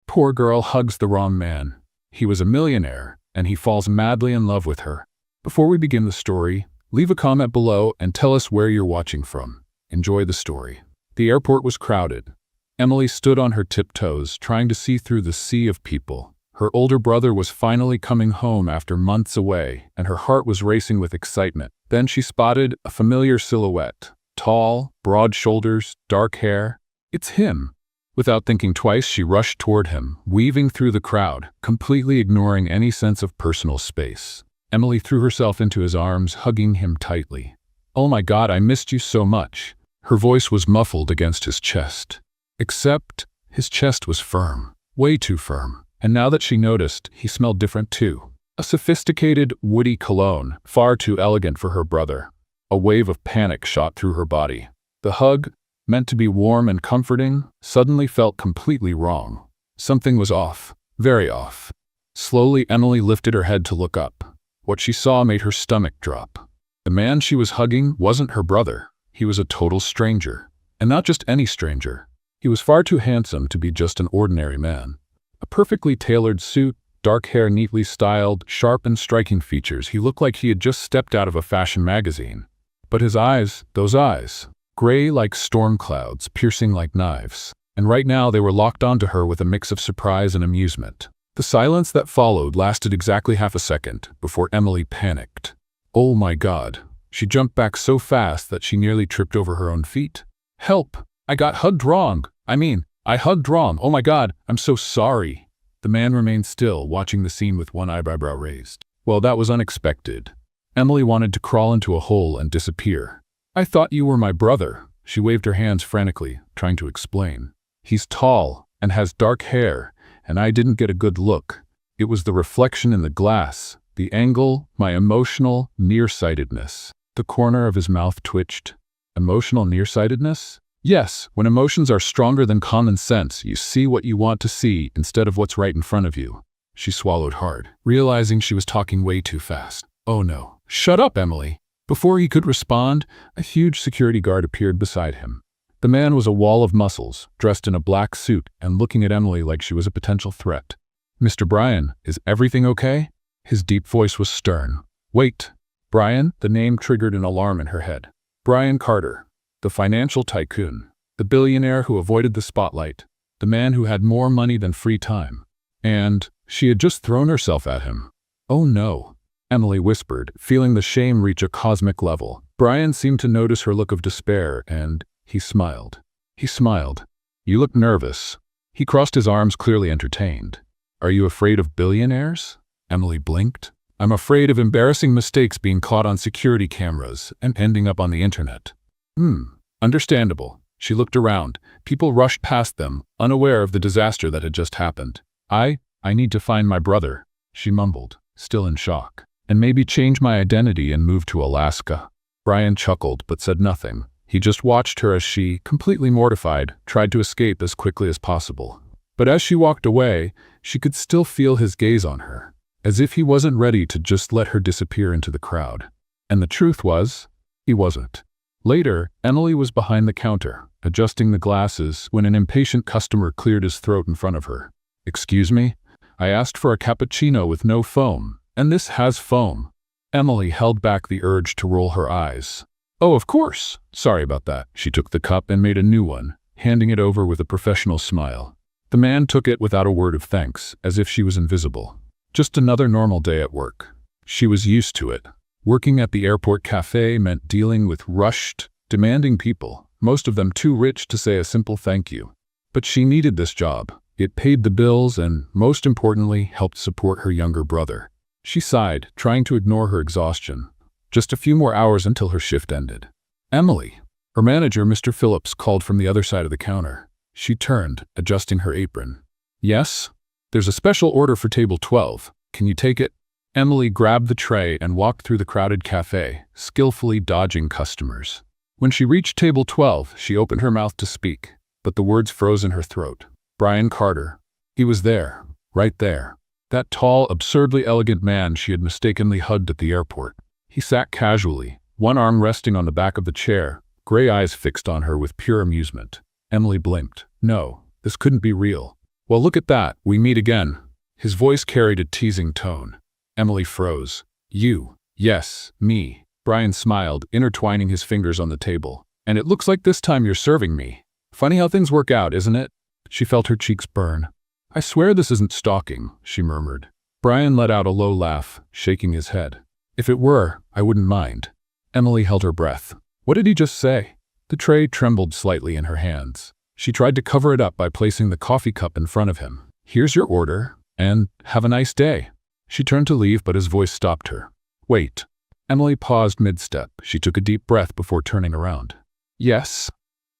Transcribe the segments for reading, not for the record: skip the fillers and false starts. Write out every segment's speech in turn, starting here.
Poor girl hugs the wrong man. He was a millionaire, and he falls madly in love with her. Before we begin the story, leave a comment below and tell us where you're watching from. Enjoy the story. The airport was crowded. Emily stood on her tiptoes, trying to see through the sea of people. Her older brother was finally coming home after months away, and her heart was racing with excitement. Then she spotted a familiar silhouette. Tall, broad shoulders, dark hair. It's him. Without thinking twice, she rushed toward him, weaving through the crowd, completely ignoring any sense of personal space. Emily threw herself into his arms, hugging him tightly. "Oh my God, I missed you so much." Her voice was muffled against his chest. Except his chest was firm, way too firm. And now that she noticed, he smelled different too. A sophisticated, woody cologne, far too elegant for her brother. A wave of panic shot through her body. The hug, meant to be warm and comforting, suddenly felt completely wrong. Something was off, very off. Slowly, Emily lifted her head to look up. What she saw made her stomach drop. The man she was hugging wasn't her brother. He was a total stranger. And not just any stranger. He was far too handsome to be just an ordinary man. A perfectly tailored suit, dark hair neatly styled, sharp and striking features. He looked like he had just stepped out of a fashion magazine. But his eyes, those eyes, gray like storm clouds, piercing like knives. And right now they were locked onto her with a mix of surprise and amusement. The silence that followed lasted exactly half a second before Emily panicked. Oh my God. She jumped back so fast that she nearly tripped over her own feet. "Help! I got hugged wrong. I hugged wrong. Oh my God, I'm so sorry." The man remained still, watching the scene with one eyebrow raised. Well, that was unexpected. Emily wanted to crawl into a hole and disappear. "I thought you were my brother." She waved her hands frantically, trying to explain. "He's tall and has dark hair, and I didn't get a good look. It was the reflection in the glass, the angle, my emotional nearsightedness." The corner of his mouth twitched. Emotional nearsightedness? Yes, when emotions are stronger than common sense, you see what you want to see instead of what's right in front of you. She swallowed hard, realizing she was talking way too fast. Oh no. "Shut up, Emily." Before he could respond, a huge security guard appeared beside him. The man was a wall of muscles, dressed in a black suit and looking at Emily like she was a potential threat. "Mr. Bryan, is everything okay?" His deep voice was stern. "Wait." Bryan, the name triggered an alarm in her head. Bryan Carter, the financial tycoon, the billionaire who avoided the spotlight, the man who had more money than free time. And she had just thrown herself at him. "Oh no," Emily whispered, feeling the shame reach a cosmic level. Bryan seemed to notice her look of despair, and he smiled. He smiled. "You look nervous." He crossed his arms, clearly entertained. "Are you afraid of billionaires?" Emily blinked. "I'm afraid of embarrassing mistakes being caught on security cameras and ending up on the internet." Understandable. She looked around. People rushed past them, unaware of the disaster that had just happened. I need to find my brother," she mumbled, still in shock. "And maybe change my identity and move to Alaska." Bryan chuckled but said nothing. He just watched her as she, completely mortified, tried to escape as quickly as possible. But as she walked away, she could still feel his gaze on her, as if he wasn't ready to just let her disappear into the crowd. And the truth was, he wasn't. Later, Emily was behind the counter, adjusting the glasses, when an impatient customer cleared his throat in front of her. "Excuse me? I asked for a cappuccino with no foam, and this has foam." Emily held back the urge to roll her eyes. "Oh, of course. Sorry about that." She took the cup and made a new one, handing it over with a professional smile. The man took it without a word of thanks, as if she was invisible. Just another normal day at work. She was used to it. Working at the airport cafe meant dealing with rushed, demanding people, most of them too rich to say a simple thank you. But she needed this job. It paid the bills and, most importantly, helped support her younger brother. She sighed, trying to ignore her exhaustion. Just a few more hours until her shift ended. "Emily." Her manager, Mr. Phillips, called from the other side of the counter. She turned, adjusting her apron. "Yes? There's a special order for table 12. Can you take it?" Emily grabbed the tray and walked through the crowded cafe, skillfully dodging customers. When she reached table 12, she opened her mouth to speak, but the words froze in her throat. Bryan Carter. He was there, right there. That tall, absurdly elegant man she had mistakenly hugged at the airport. He sat casually, one arm resting on the back of the chair, gray eyes fixed on her with pure amusement. Emily blinked. No, this couldn't be real. Well, look at that. We meet again. His voice carried a teasing tone. Emily froze. You. Yes, me. Brian smiled, intertwining his fingers on the table. And it looks like this time you're serving me. Funny how things work out, isn't it? She felt her cheeks burn. I swear this isn't stalking, she murmured. Brian let out a low laugh, shaking his head. If it were, I wouldn't mind. Emily held her breath. What did he just say? The tray trembled slightly in her hands. She tried to cover it up by placing the coffee cup in front of him. Here's your order, and have a nice day. She turned to leave, but his voice stopped her. Wait. Emily paused mid-step. She took a deep breath before turning around. Yes?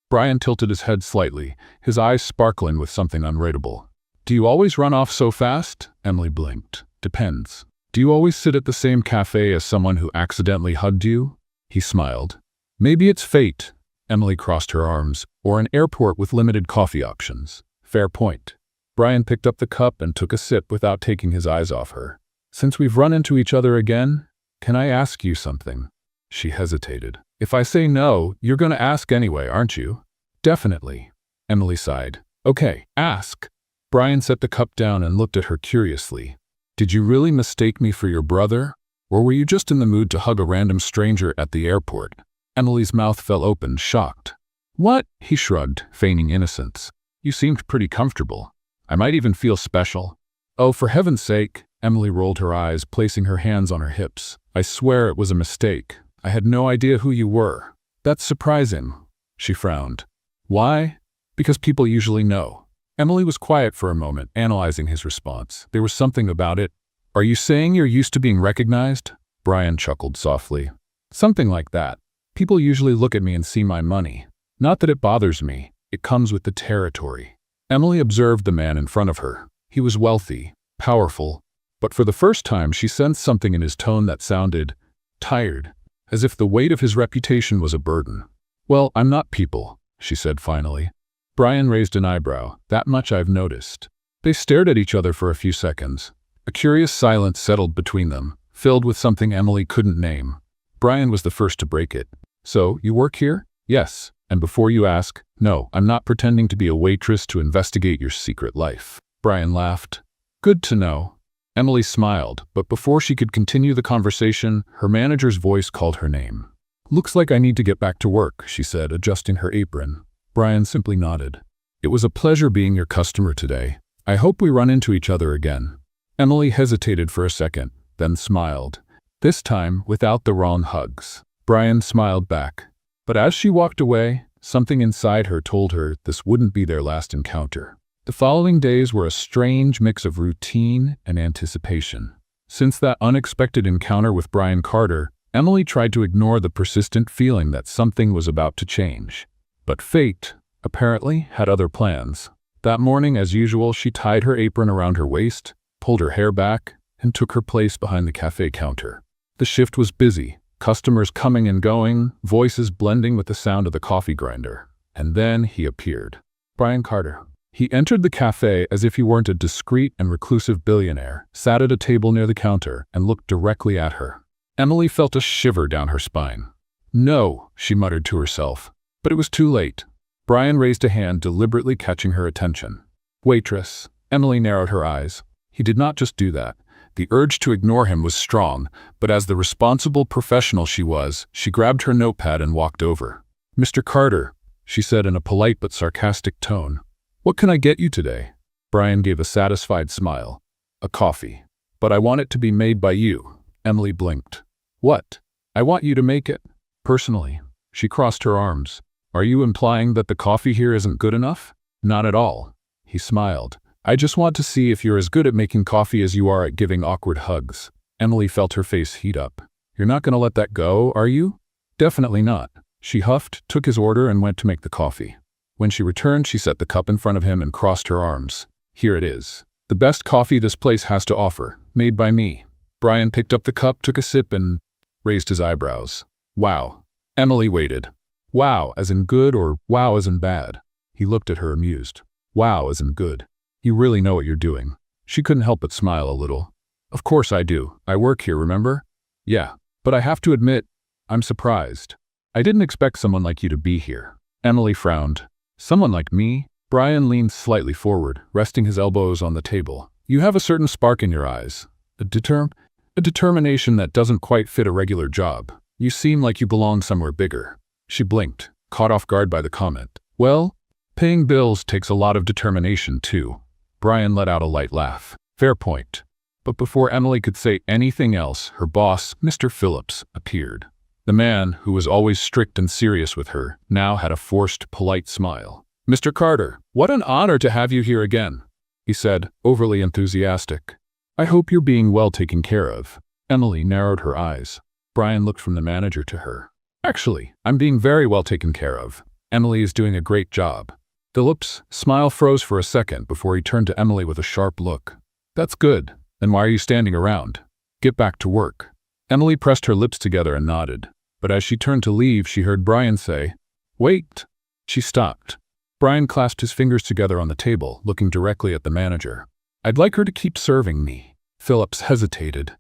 Brian tilted his head slightly, his eyes sparkling with something unreadable. Do you always run off so fast? Emily blinked. Depends. Do you always sit at the same cafe as someone who accidentally hugged you? He smiled. Maybe it's fate. Emily crossed her arms. Or an airport with limited coffee options. Fair point. Brian picked up the cup and took a sip without taking his eyes off her. Since we've run into each other again, can I ask you something? She hesitated. If I say no, you're going to ask anyway, aren't you? Definitely. Emily sighed. Okay, ask. Brian set the cup down and looked at her curiously. Did you really mistake me for your brother? Or were you just in the mood to hug a random stranger at the airport? Emily's mouth fell open, shocked. What? He shrugged, feigning innocence. You seemed pretty comfortable. I might even feel special. Oh, for heaven's sake. Emily rolled her eyes, placing her hands on her hips. I swear it was a mistake. I had no idea who you were. That's surprising. She frowned. Why? Because people usually know. Emily was quiet for a moment, analyzing his response. There was something about it. Are you saying you're used to being recognized? Brian chuckled softly. Something like that. People usually look at me and see my money. Not that it bothers me. It comes with the territory. Emily observed the man in front of her. He was wealthy, powerful, but for the first time she sensed something in his tone that sounded tired, as if the weight of his reputation was a burden. Well, I'm not people, she said finally. Brian raised an eyebrow. That much I've noticed. They stared at each other for a few seconds. A curious silence settled between them, filled with something Emily couldn't name. Brian was the first to break it. So, you work here? Yes. And before you ask, no, I'm not pretending to be a waitress to investigate your secret life. Brian laughed. Good to know. Emily smiled, but before she could continue the conversation, her manager's voice called her name. Looks like I need to get back to work, she said, adjusting her apron. Brian simply nodded. It was a pleasure being your customer today. I hope we run into each other again. Emily hesitated for a second, then smiled. This time, without the wrong hugs. Brian smiled back. But as she walked away, something inside her told her this wouldn't be their last encounter. The following days were a strange mix of routine and anticipation. Since that unexpected encounter with Brian Carter, Emily tried to ignore the persistent feeling that something was about to change. But fate, apparently, had other plans. That morning, as usual, she tied her apron around her waist, pulled her hair back, and took her place behind the cafe counter. The shift was busy. Customers coming and going, voices blending with the sound of the coffee grinder. And then he appeared. Brian Carter. He entered the cafe as if he weren't a discreet and reclusive billionaire, sat at a table near the counter, and looked directly at her. Emily felt a shiver down her spine. No, she muttered to herself. But it was too late. Brian raised a hand, deliberately catching her attention. Waitress. Emily narrowed her eyes. He did not just do that. The urge to ignore him was strong, but as the responsible professional she was, she grabbed her notepad and walked over. Mr. Carter, she said in a polite but sarcastic tone. What can I get you today? Brian gave a satisfied smile. A coffee. But I want it to be made by you. Emily blinked. What? I want you to make it. Personally. She crossed her arms. Are you implying that the coffee here isn't good enough? Not at all. He smiled. I just want to see if you're as good at making coffee as you are at giving awkward hugs. Emily felt her face heat up. You're not going to let that go, are you? Definitely not. She huffed, took his order, and went to make the coffee. When she returned, she set the cup in front of him and crossed her arms. Here it is. The best coffee this place has to offer, made by me. Brian picked up the cup, took a sip, and raised his eyebrows. Wow. Emily waited. Wow as in good or wow as in bad? He looked at her amused. Wow as in good. You really know what you're doing. She couldn't help but smile a little. Of course I do. I work here, remember? Yeah. But I have to admit, I'm surprised. I didn't expect someone like you to be here. Emily frowned. Someone like me? Brian leaned slightly forward, resting his elbows on the table. You have a certain spark in your eyes. A determination that doesn't quite fit a regular job. You seem like you belong somewhere bigger. She blinked, caught off guard by the comment. Well, paying bills takes a lot of determination, too. Brian let out a light laugh. Fair point. But before Emily could say anything else, her boss, Mr. Phillips, appeared. The man, who was always strict and serious with her, now had a forced, polite smile. Mr. Carter, what an honor to have you here again, he said, overly enthusiastic. I hope you're being well taken care of. Emily narrowed her eyes. Brian looked from the manager to her. Actually, I'm being very well taken care of. Emily is doing a great job. Phillips' smile froze for a second before he turned to Emily with a sharp look. That's good. Then why are you standing around? Get back to work. Emily pressed her lips together and nodded. But as she turned to leave, she heard Brian say, Wait. She stopped. Brian clasped his fingers together on the table, looking directly at the manager. I'd like her to keep serving me. Phillips hesitated.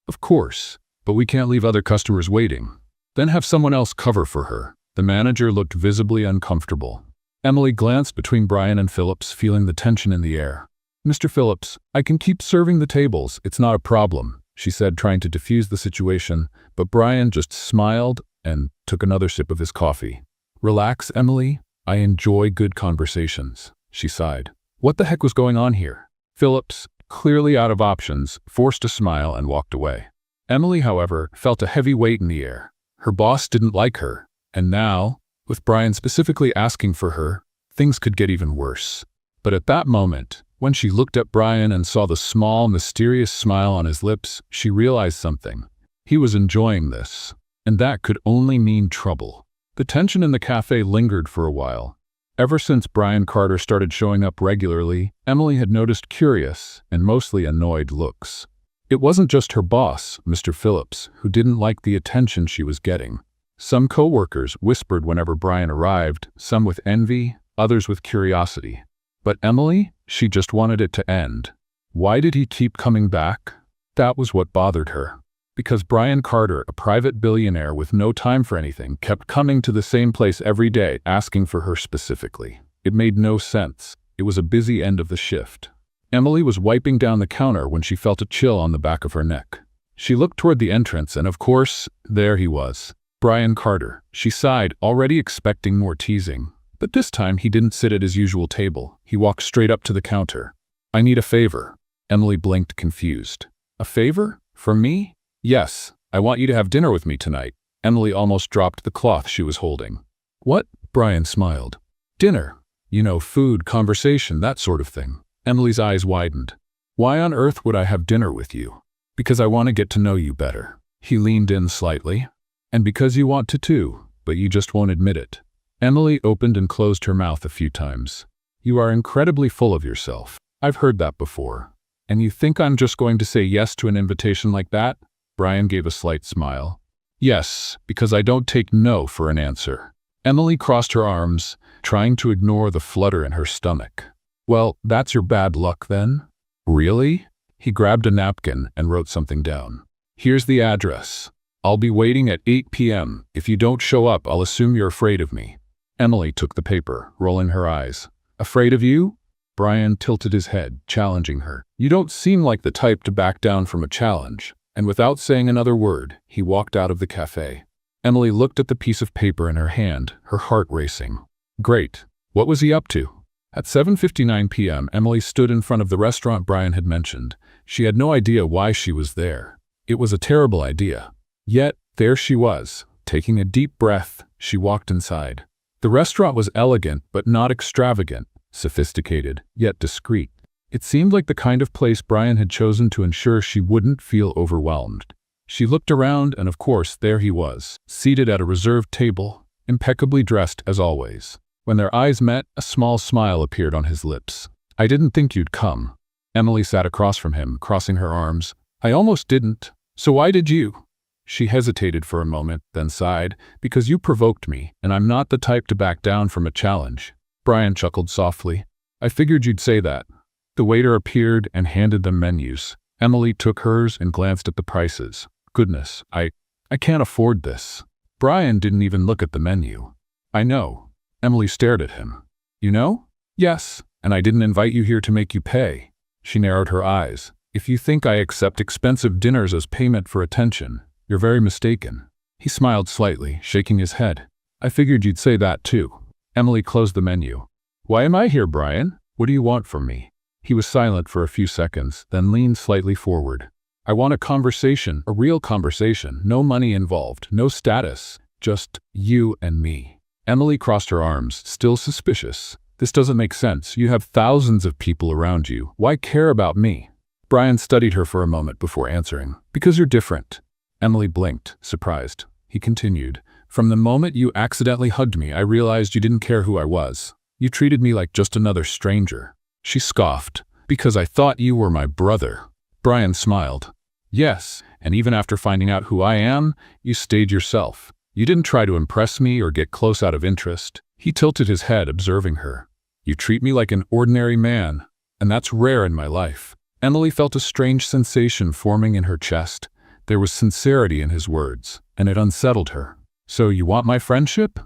Of course. But we can't leave other customers waiting. Then have someone else cover for her. The manager looked visibly uncomfortable. Emily glanced between Brian and Phillips, feeling the tension in the air. Mr. Phillips, I can keep serving the tables. It's not a problem, she said, trying to diffuse the situation, but Brian just smiled and took another sip of his coffee. Relax, Emily. I enjoy good conversations, she sighed. What the heck was going on here? Phillips, clearly out of options, forced a smile and walked away. Emily, however, felt a heavy weight in the air. Her boss didn't like her, and now, with Brian specifically asking for her, things could get even worse. But at that moment, when she looked at Brian and saw the small, mysterious smile on his lips, she realized something. He was enjoying this, and that could only mean trouble. The tension in the cafe lingered for a while. Ever since Brian Carter started showing up regularly, Emily had noticed curious and mostly annoyed looks. It wasn't just her boss, Mr. Phillips, who didn't like the attention she was getting. Some co-workers whispered whenever Brian arrived, some with envy, others with curiosity. But Emily, she just wanted it to end. Why did he keep coming back? That was what bothered her. Because Brian Carter, a private billionaire with no time for anything, kept coming to the same place every day, asking for her specifically. It made no sense. It was a busy end of the shift. Emily was wiping down the counter when she felt a chill on the back of her neck. She looked toward the entrance, and of course, there he was. Brian Carter. She sighed, already expecting more teasing. But this time he didn't sit at his usual table. He walked straight up to the counter. I need a favor. Emily blinked, confused. A favor? From me? Yes. I want you to have dinner with me tonight. Emily almost dropped the cloth she was holding. What? Brian smiled. Dinner. You know, food, conversation, that sort of thing. Emily's eyes widened. Why on earth would I have dinner with you? Because I want to get to know you better. He leaned in slightly. And because you want to too, but you just won't admit it. Emily opened and closed her mouth a few times. You are incredibly full of yourself. I've heard that before. And you think I'm just going to say yes to an invitation like that? Brian gave a slight smile. Yes, because I don't take no for an answer. Emily crossed her arms, trying to ignore the flutter in her stomach. Well, that's your bad luck then? Really? He grabbed a napkin and wrote something down. Here's the address. I'll be waiting at 8 p.m. If you don't show up, I'll assume you're afraid of me. Emily took the paper, rolling her eyes. Afraid of you? Brian tilted his head, challenging her. You don't seem like the type to back down from a challenge. And without saying another word, he walked out of the cafe. Emily looked at the piece of paper in her hand, her heart racing. Great. What was he up to? At 7:59 p.m., Emily stood in front of the restaurant Brian had mentioned. She had no idea why she was there. It was a terrible idea. Yet, there she was. Taking a deep breath, she walked inside. The restaurant was elegant but not extravagant, sophisticated, yet discreet. It seemed like the kind of place Brian had chosen to ensure she wouldn't feel overwhelmed. She looked around and of course there he was, seated at a reserved table, impeccably dressed as always. When their eyes met, a small smile appeared on his lips. I didn't think you'd come. Emily sat across from him, crossing her arms. I almost didn't. So why did you? She hesitated for a moment, then sighed, because you provoked me, and I'm not the type to back down from a challenge. Brian chuckled softly. I figured you'd say that. The waiter appeared and handed them menus. Emily took hers and glanced at the prices. Goodness, I can't afford this. Brian didn't even look at the menu. I know. Emily stared at him. You know? Yes, and I didn't invite you here to make you pay. She narrowed her eyes. If you think I accept expensive dinners as payment for attention, you're very mistaken. He smiled slightly, shaking his head. I figured you'd say that too. Emily closed the menu. Why am I here, Brian? What do you want from me? He was silent for a few seconds, then leaned slightly forward. I want a conversation, a real conversation, no money involved, no status, just you and me. Emily crossed her arms, still suspicious. This doesn't make sense. You have thousands of people around you. Why care about me? Brian studied her for a moment before answering. Because you're different. Emily blinked, surprised. He continued. From the moment you accidentally hugged me, I realized you didn't care who I was. You treated me like just another stranger. She scoffed. Because I thought you were my brother. Brian smiled. Yes, and even after finding out who I am, you stayed yourself. You didn't try to impress me or get close out of interest. He tilted his head, observing her. You treat me like an ordinary man, and that's rare in my life. Emily felt a strange sensation forming in her chest. There was sincerity in his words, and it unsettled her. So you want my friendship?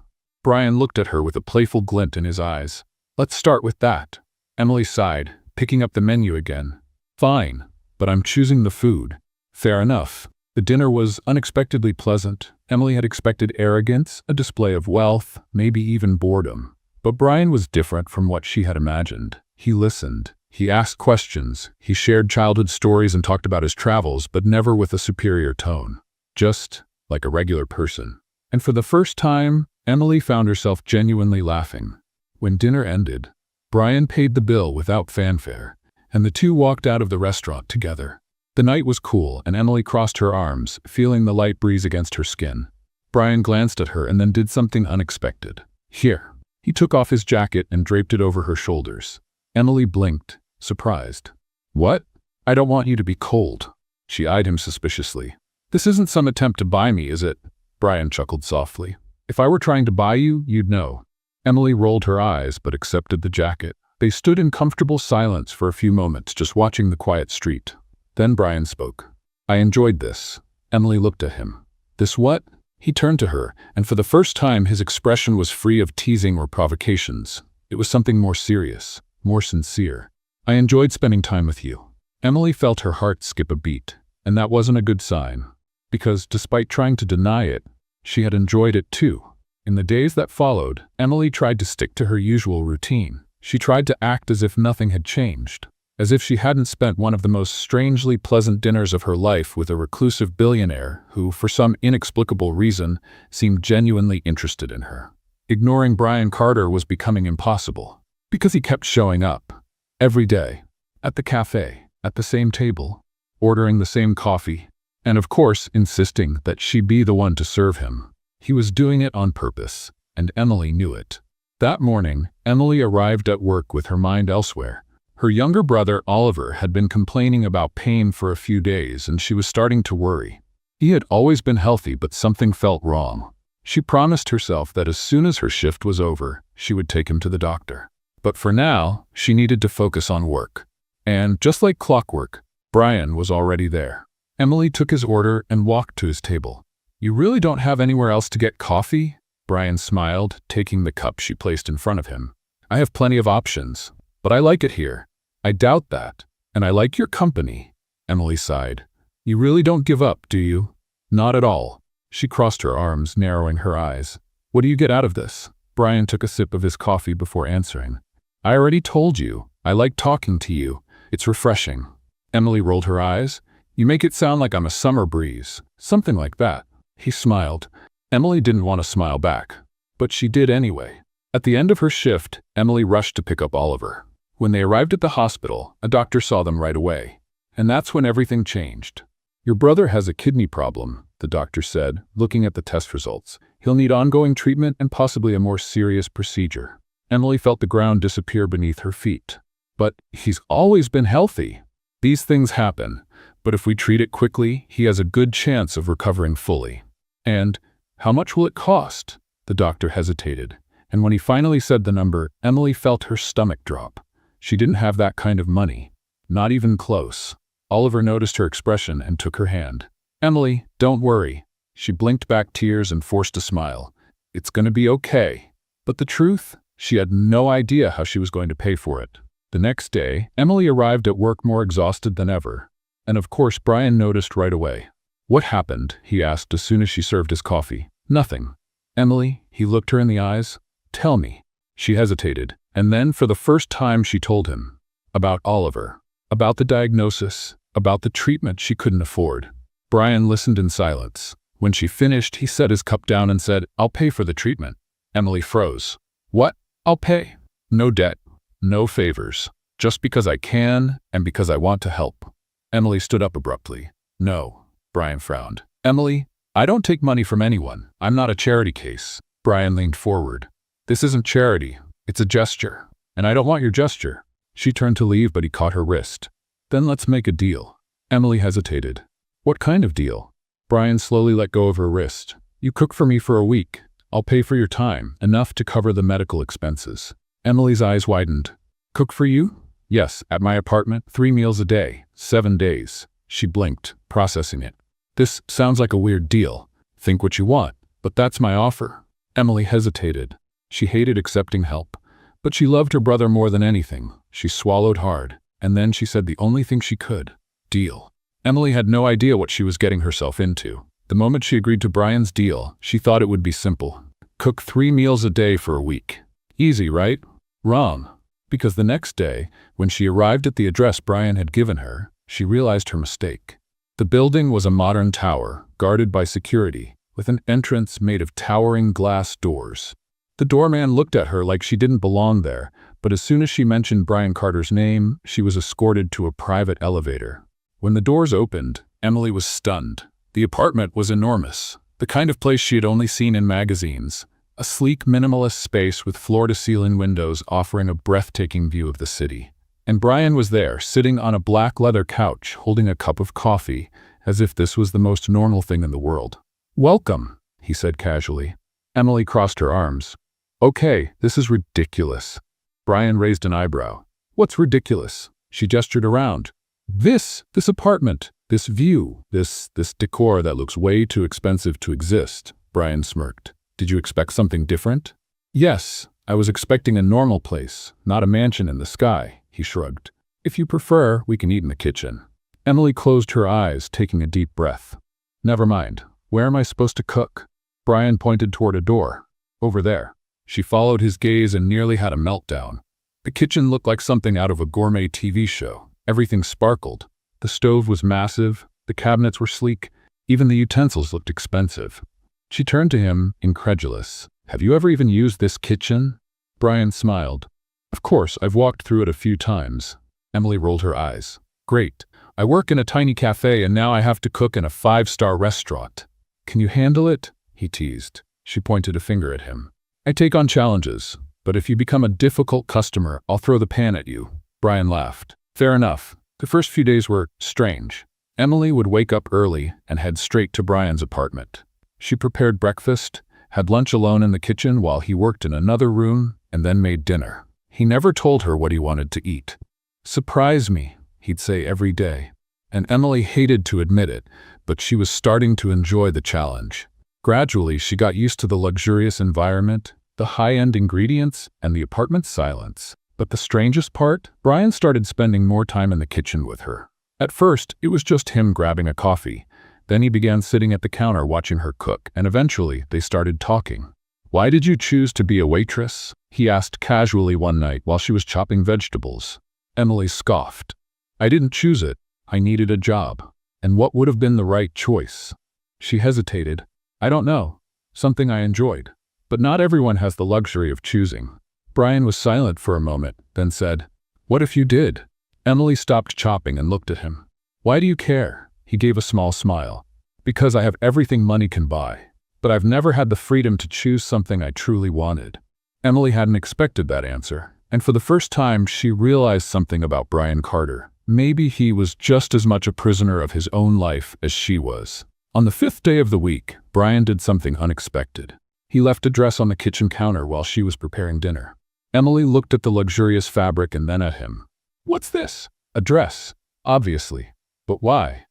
Brian looked at her with a playful glint in his eyes. Let's start with that. Emily sighed, picking up the menu again. Fine, but I'm choosing the food. Fair enough. The dinner was unexpectedly pleasant. Emily had expected arrogance, a display of wealth, maybe even boredom. But Brian was different from what she had imagined. He listened. He asked questions. He shared childhood stories and talked about his travels, but never with a superior tone. Just like a regular person. And for the first time, Emily found herself genuinely laughing. When dinner ended, Brian paid the bill without fanfare, and the two walked out of the restaurant together. The night was cool, and Emily crossed her arms, feeling the light breeze against her skin. Brian glanced at her and then did something unexpected. Here. He took off his jacket and draped it over her shoulders. Emily blinked, surprised. What? I don't want you to be cold. She eyed him suspiciously. This isn't some attempt to buy me, is it? Brian chuckled softly. If I were trying to buy you, you'd know. Emily rolled her eyes but accepted the jacket. They stood in comfortable silence for a few moments, just watching the quiet street. Then Brian spoke. I enjoyed this. Emily looked at him. This what? He turned to her, and for the first time his expression was free of teasing or provocations. It was something more serious, more sincere. I enjoyed spending time with you. Emily felt her heart skip a beat, and that wasn't a good sign. Because, despite trying to deny it, she had enjoyed it too. In the days that followed, Emily tried to stick to her usual routine. She tried to act as if nothing had changed. As if she hadn't spent one of the most strangely pleasant dinners of her life with a reclusive billionaire who, for some inexplicable reason, seemed genuinely interested in her. Ignoring Brian Carter was becoming impossible, because he kept showing up. Every day. At the cafe. At the same table. Ordering the same coffee. And of course, insisting that she be the one to serve him. He was doing it on purpose, and Emily knew it. That morning, Emily arrived at work with her mind elsewhere. Her younger brother, Oliver, had been complaining about pain for a few days, and she was starting to worry. He had always been healthy, but something felt wrong. She promised herself that as soon as her shift was over, she would take him to the doctor. But for now, she needed to focus on work. And, just like clockwork, Brian was already there. Emily took his order and walked to his table. You really don't have anywhere else to get coffee? Brian smiled, taking the cup she placed in front of him. I have plenty of options, but I like it here. I doubt that, and I like your company. Emily sighed. You really don't give up, do you? Not at all. She crossed her arms, narrowing her eyes. What do you get out of this? Brian took a sip of his coffee before answering. I already told you. I like talking to you. It's refreshing. Emily rolled her eyes. You make it sound like I'm a summer breeze. Something like that. He smiled. Emily didn't want to smile back, but she did anyway. At the end of her shift, Emily rushed to pick up Oliver. When they arrived at the hospital, a doctor saw them right away. And that's when everything changed. Your brother has a kidney problem, the doctor said, looking at the test results. He'll need ongoing treatment and possibly a more serious procedure. Emily felt the ground disappear beneath her feet. But he's always been healthy. These things happen, but if we treat it quickly, he has a good chance of recovering fully. And how much will it cost? The doctor hesitated, and when he finally said the number, Emily felt her stomach drop. She didn't have that kind of money. Not even close. Oliver noticed her expression and took her hand. Emily, don't worry. She blinked back tears and forced a smile. It's gonna be okay. But the truth? She had no idea how she was going to pay for it. The next day, Emily arrived at work more exhausted than ever. And of course, Brian noticed right away. "What happened?" he asked as soon as she served his coffee. "Nothing." "Emily," he looked her in the eyes. "Tell me." She hesitated, and then for the first time she told him. About Oliver. About the diagnosis. About the treatment she couldn't afford. Brian listened in silence. When she finished, he set his cup down and said, "I'll pay for the treatment." Emily froze. "What? I'll pay?" "No debt. No favors. Just because I can and because I want to help." Emily stood up abruptly. "No." Brian frowned. "Emily, I don't take money from anyone. I'm not a charity case." Brian leaned forward. "This isn't charity. It's a gesture. And I don't want your gesture." She turned to leave, but he caught her wrist. "Then let's make a deal." Emily hesitated. "What kind of deal?" Brian slowly let go of her wrist. "You cook for me for a week. I'll pay for your time, enough to cover the medical expenses." Emily's eyes widened. "Cook for you?" "Yes, at my apartment, 3 meals a day, 7 days. She blinked, processing it. "This sounds like a weird deal. Think what you want, but that's my offer." Emily hesitated. She hated accepting help, but she loved her brother more than anything. She swallowed hard, and then she said the only thing she could. "Deal." Emily had no idea what she was getting herself into. The moment she agreed to Brian's deal, she thought it would be simple. Cook 3 meals a day for a week. Easy, right? Wrong. Because the next day, when she arrived at the address Brian had given her, she realized her mistake. The building was a modern tower, guarded by security, with an entrance made of towering glass doors. The doorman looked at her like she didn't belong there, but as soon as she mentioned Brian Carter's name, she was escorted to a private elevator. When the doors opened, Emily was stunned. The apartment was enormous, the kind of place she had only seen in magazines. A sleek, minimalist space with floor-to-ceiling windows offering a breathtaking view of the city. And Brian was there, sitting on a black leather couch, holding a cup of coffee, as if this was the most normal thing in the world. "Welcome," he said casually. Emily crossed her arms. "Okay, this is ridiculous." Brian raised an eyebrow. "What's ridiculous?" She gestured around. This apartment, this view, this decor that looks way too expensive to exist." Brian smirked. "Did you expect something different?" "Yes, I was expecting a normal place, not a mansion in the sky," he shrugged. "If you prefer, we can eat in the kitchen." Emily closed her eyes, taking a deep breath. "Never mind. Where am I supposed to cook?" Brian pointed toward a door. "Over there." She followed his gaze and nearly had a meltdown. The kitchen looked like something out of a gourmet TV show. Everything sparkled. The stove was massive, the cabinets were sleek, even the utensils looked expensive. She turned to him, incredulous. "Have you ever even used this kitchen?" Brian smiled. "Of course, I've walked through it a few times." Emily rolled her eyes. "Great. I work in a tiny cafe and now I have to cook in a 5-star restaurant. Can you handle it?" he teased. She pointed a finger at him. "I take on challenges, but if you become a difficult customer, I'll throw the pan at you." Brian laughed. "Fair enough." The first few days were strange. Emily would wake up early and head straight to Brian's apartment. She prepared breakfast, had lunch alone in the kitchen while he worked in another room, and then made dinner. He never told her what he wanted to eat. "Surprise me," he'd say every day. And Emily hated to admit it, but she was starting to enjoy the challenge. Gradually, she got used to the luxurious environment, the high-end ingredients, and the apartment's silence. But the strangest part? Brian started spending more time in the kitchen with her. At first, it was just him grabbing a coffee. Then he began sitting at the counter watching her cook, and eventually they started talking. "Why did you choose to be a waitress?" he asked casually one night while she was chopping vegetables. Emily scoffed. "I didn't choose it. I needed a job. And what would have been the right choice?" She hesitated. "I don't know. Something I enjoyed. But not everyone has the luxury of choosing." Brian was silent for a moment, then said, "What if you did?" Emily stopped chopping and looked at him. "Why do you care?" He gave a small smile. "Because I have everything money can buy. But I've never had the freedom to choose something I truly wanted." Emily hadn't expected that answer, and for the first time she realized something about Brian Carter. Maybe he was just as much a prisoner of his own life as she was. On the 5th day of the week, Brian did something unexpected. He left a dress on the kitchen counter while she was preparing dinner. Emily looked at the luxurious fabric and then at him. "What's this?" "A dress, obviously. But why?"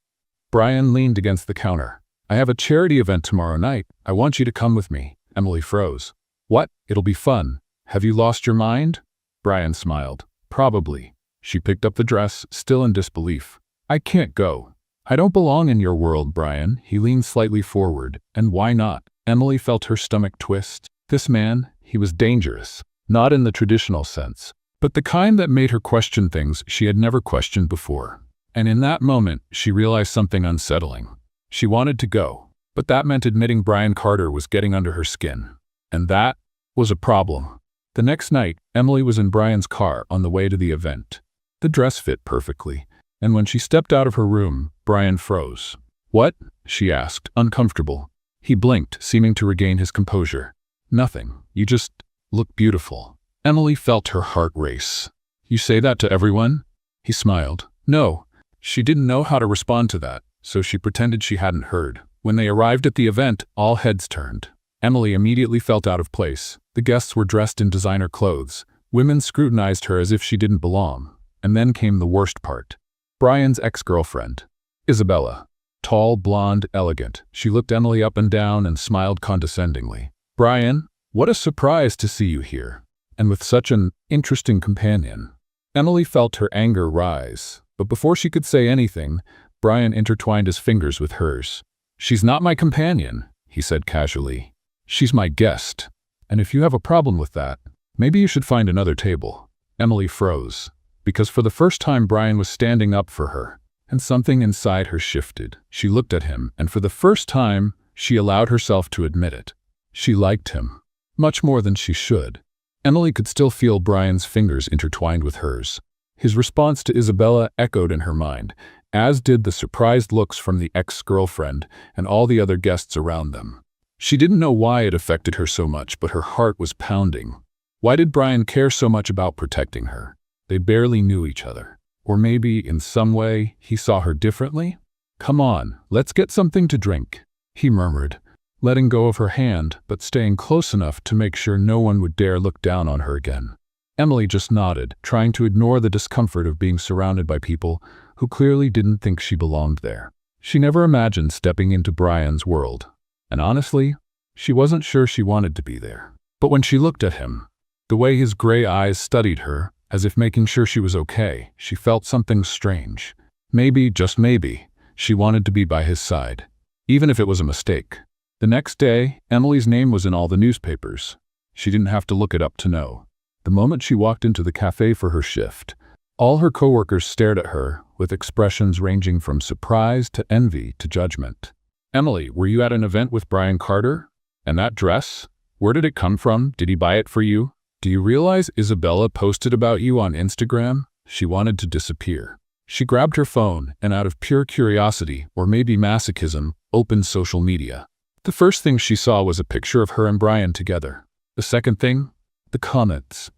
Brian leaned against the counter. "I have a charity event tomorrow night. I want you to come with me." Emily froze. "What? It'll be fun." Have you lost your mind? Brian smiled. Probably. She picked up the dress, still in disbelief. I can't go. I don't belong in your world, Brian. He leaned slightly forward. And why not? Emily felt her stomach twist. This man, he was dangerous. Not in the traditional sense, but the kind that made her question things she had never questioned before. And in that moment, she realized something unsettling. She wanted to go, but that meant admitting Brian Carter was getting under her skin. And that was a problem. The next night, Emily was in Brian's car on the way to the event. The dress fit perfectly, and when she stepped out of her room, Brian froze. What? She asked, uncomfortable. He blinked, seeming to regain his composure. Nothing. You just look beautiful. Emily felt her heart race. You say that to everyone? He smiled. No. She didn't know how to respond to that, so she pretended she hadn't heard. When they arrived at the event, all heads turned. Emily immediately felt out of place. The guests were dressed in designer clothes. Women scrutinized her as if she didn't belong. And then came the worst part. Brian's ex-girlfriend, Isabella. Tall, blonde, elegant. She looked Emily up and down and smiled condescendingly. Brian, what a surprise to see you here. And with such an interesting companion. Emily felt her anger rise. But before she could say anything, Brian intertwined his fingers with hers. She's not my companion, he said casually. She's my guest. And if you have a problem with that, maybe you should find another table. Emily froze, because for the first time Brian was standing up for her, and something inside her shifted. She looked at him, and for the first time, she allowed herself to admit it. She liked him, much more than she should. Emily could still feel Brian's fingers intertwined with hers. His response to Isabella echoed in her mind, as did the surprised looks from the ex-girlfriend and all the other guests around them. She didn't know why it affected her so much, but her heart was pounding. Why did Brian care so much about protecting her? They barely knew each other. Or maybe, in some way, he saw her differently? Come on, let's get something to drink, he murmured, letting go of her hand, but staying close enough to make sure no one would dare look down on her again. Emily just nodded, trying to ignore the discomfort of being surrounded by people who clearly didn't think she belonged there. She never imagined stepping into Brian's world. And honestly, she wasn't sure she wanted to be there. But when she looked at him, the way his gray eyes studied her, as if making sure she was okay, she felt something strange. Maybe, just maybe, she wanted to be by his side, even if it was a mistake. The next day, Emily's name was in all the newspapers. She didn't have to look it up to know. The moment she walked into the cafe for her shift, all her coworkers stared at her with expressions ranging from surprise to envy to judgment. Emily, were you at an event with Brian Carter? And that dress? Where did it come from? Did he buy it for you? Do you realize Isabella posted about you on Instagram? She wanted to disappear. She grabbed her phone and out of pure curiosity, or maybe masochism, opened social media. The first thing she saw was a picture of her and Brian together. The second thing? The comments.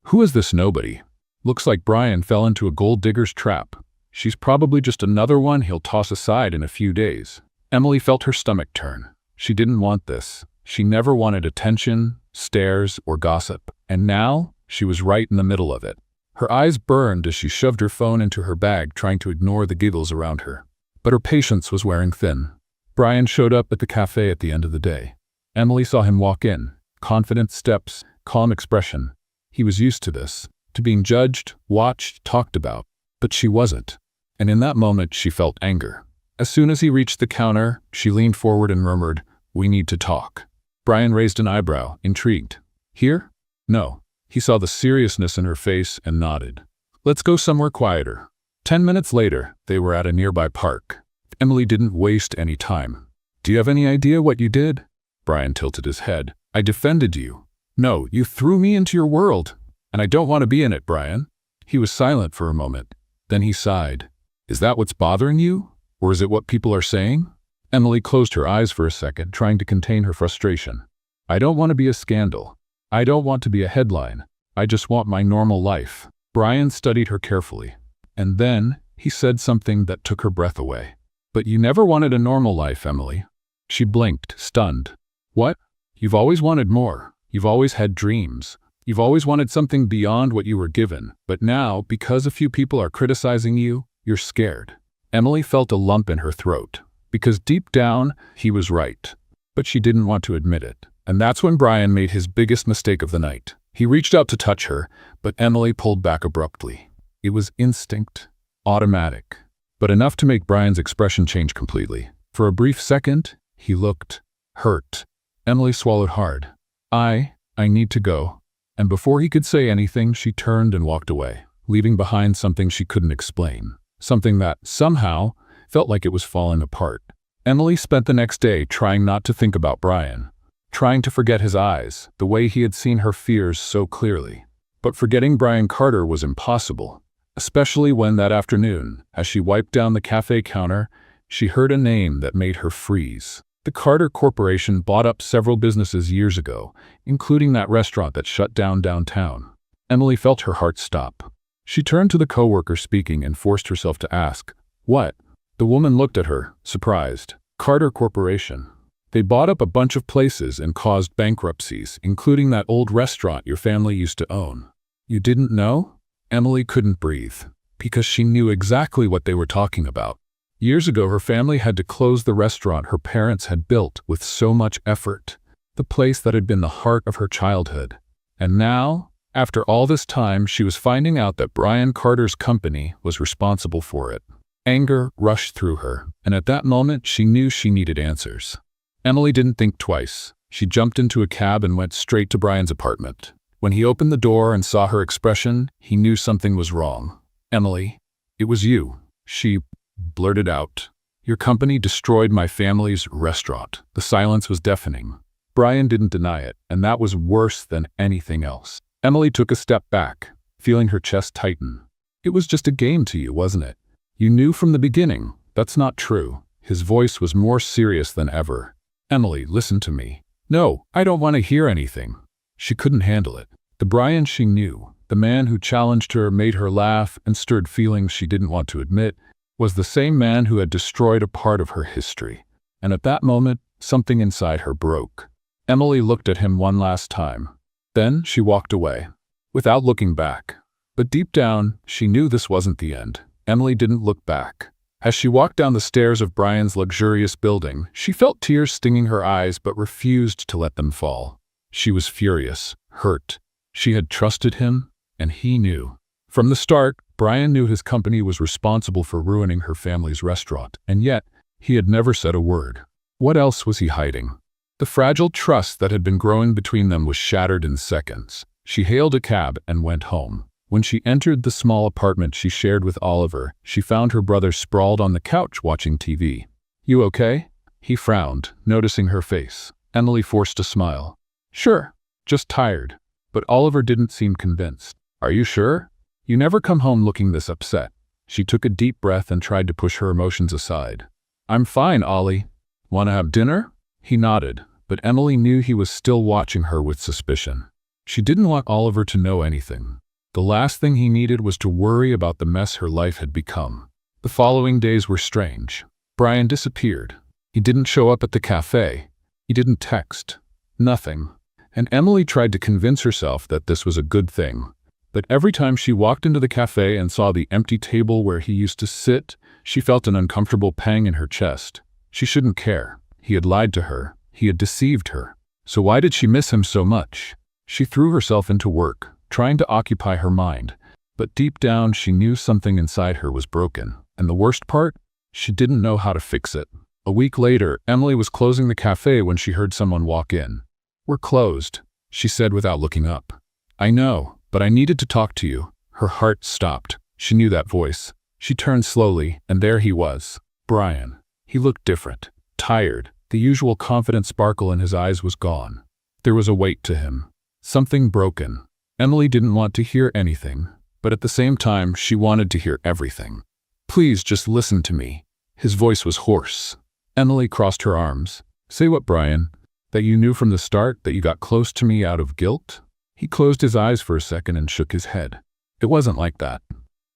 Who is this nobody? Looks like Brian fell into a gold digger's trap. She's probably just another one he'll toss aside in a few days. Emily felt her stomach turn. She didn't want this. She never wanted attention, stares, or gossip. And now, she was right in the middle of it. Her eyes burned as she shoved her phone into her bag, trying to ignore the giggles around her. But her patience was wearing thin. Brian showed up at the cafe at the end of the day. Emily saw him walk in. Confident steps, calm expression. He was used to this, to being judged, watched, talked about. But she wasn't. And in that moment, she felt anger. As soon as he reached the counter, she leaned forward and murmured, "We need to talk." Brian raised an eyebrow, intrigued. Here? No. He saw the seriousness in her face and nodded. Let's go somewhere quieter. 10 minutes later, they were at a nearby park. Emily didn't waste any time. Do you have any idea what you did? Brian tilted his head. I defended you. No, you threw me into your world. And I don't want to be in it, Brian. He was silent for a moment. Then he sighed. Is that what's bothering you? Or is it what people are saying? Emily closed her eyes for a second, trying to contain her frustration. I don't want to be a scandal. I don't want to be a headline. I just want my normal life. Brian studied her carefully. And then he said something that took her breath away. But you never wanted a normal life, Emily. She blinked, stunned. What? You've always wanted more. You've always had dreams. You've always wanted something beyond what you were given. But now, because a few people are criticizing you, you're scared. Emily felt a lump in her throat. Because deep down, he was right. But she didn't want to admit it. And that's when Brian made his biggest mistake of the night. He reached out to touch her, but Emily pulled back abruptly. It was instinct, automatic, but enough to make Brian's expression change completely. For a brief second, he looked hurt. Emily swallowed hard. I need to go. And before he could say anything, she turned and walked away, leaving behind something she couldn't explain. Something that, somehow, felt like it was falling apart. Emily spent the next day trying not to think about Brian, trying to forget his eyes, the way he had seen her fears so clearly. But forgetting Brian Carter was impossible, especially when that afternoon, as she wiped down the cafe counter, she heard a name that made her freeze. The Carter Corporation bought up several businesses years ago, including that restaurant that shut down downtown. Emily felt her heart stop. She turned to the coworker speaking and forced herself to ask, "What?" The woman looked at her, surprised. Carter Corporation. They bought up a bunch of places and caused bankruptcies, including that old restaurant your family used to own. You didn't know? Emily couldn't breathe, because she knew exactly what they were talking about. Years ago, her family had to close the restaurant her parents had built with so much effort, the place that had been the heart of her childhood. And now, after all this time, she was finding out that Brian Carter's company was responsible for it. Anger rushed through her, and at that moment, she knew she needed answers. Emily didn't think twice. She jumped into a cab and went straight to Brian's apartment. When he opened the door and saw her expression, he knew something was wrong. "Emily, it was you," she blurted out. "Your company destroyed my family's restaurant." The silence was deafening. Brian didn't deny it, and that was worse than anything else. Emily took a step back, feeling her chest tighten. "It was just a game to you, wasn't it? You knew from the beginning." "That's not true." His voice was more serious than ever. "Emily, listen to me." "No, I don't want to hear anything." She couldn't handle it. The Brian she knew, the man who challenged her, made her laugh, and stirred feelings she didn't want to admit, was the same man who had destroyed a part of her history. And at that moment, something inside her broke. Emily looked at him one last time. Then she walked away, without looking back. But deep down, she knew this wasn't the end. Emily didn't look back. As she walked down the stairs of Brian's luxurious building, she felt tears stinging her eyes but refused to let them fall. She was furious, hurt. She had trusted him, and he knew. From the start, Brian knew his company was responsible for ruining her family's restaurant, and yet, he had never said a word. What else was he hiding? The fragile trust that had been growing between them was shattered in seconds. She hailed a cab and went home. When she entered the small apartment she shared with Oliver, she found her brother sprawled on the couch watching TV. "You okay?" He frowned, noticing her face. Emily forced a smile. "Sure, just tired." But Oliver didn't seem convinced. "Are you sure? You never come home looking this upset." She took a deep breath and tried to push her emotions aside. "I'm fine, Ollie. Want to have dinner?" He nodded, but Emily knew he was still watching her with suspicion. She didn't want Oliver to know anything. The last thing he needed was to worry about the mess her life had become. The following days were strange. Brian disappeared. He didn't show up at the cafe. He didn't text. Nothing. And Emily tried to convince herself that this was a good thing. But every time she walked into the cafe and saw the empty table where he used to sit, she felt an uncomfortable pang in her chest. She shouldn't care. He had lied to her. He had deceived her. So why did she miss him so much? She threw herself into work, trying to occupy her mind. But deep down, she knew something inside her was broken. And the worst part? She didn't know how to fix it. A week later, Emily was closing the cafe when she heard someone walk in. "We're closed," she said without looking up. "I know, but I needed to talk to you." Her heart stopped. She knew that voice. She turned slowly, and there he was. Brian. He looked different, tired. The usual confident sparkle in his eyes was gone. There was a weight to him. Something broken. Emily didn't want to hear anything, but at the same time, she wanted to hear everything. "Please just listen to me." His voice was hoarse. Emily crossed her arms. "Say what, Brian? That you knew from the start that you got close to me out of guilt?" He closed his eyes for a second and shook his head. "It wasn't like that."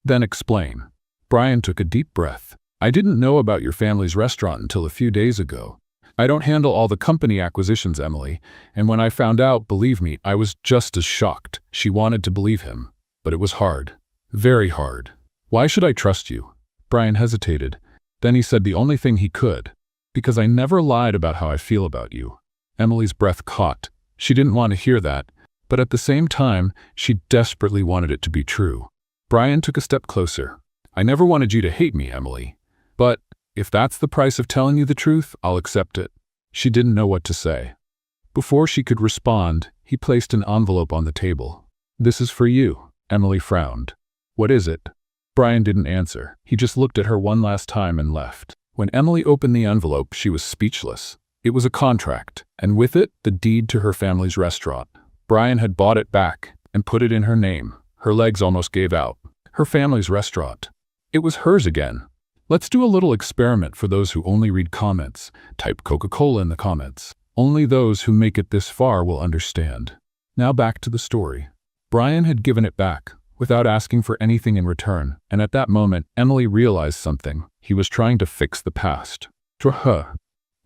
"Then explain." Brian took a deep breath. "I didn't know about your family's restaurant until a few days ago. I don't handle all the company acquisitions, Emily, and when I found out, believe me, I was just as shocked." She wanted to believe him, but it was hard. Very hard. "Why should I trust you?" Brian hesitated. Then he said the only thing he could. "Because I never lied about how I feel about you." Emily's breath caught. She didn't want to hear that, but at the same time, she desperately wanted it to be true. Brian took a step closer. "I never wanted you to hate me, Emily. But if that's the price of telling you the truth, I'll accept it." She didn't know what to say. Before she could respond, he placed an envelope on the table. "This is for you." Emily frowned. "What is it?" Brian didn't answer. He just looked at her one last time and left. When Emily opened the envelope, she was speechless. It was a contract, and with it, the deed to her family's restaurant. Brian had bought it back and put it in her name. Her legs almost gave out. Her family's restaurant. It was hers again. Let's do a little experiment for those who only read comments. Type Coca-Cola in the comments. Only those who make it this far will understand. Now back to the story. Brian had given it back, without asking for anything in return, and at that moment, Emily realized something. He was trying to fix the past.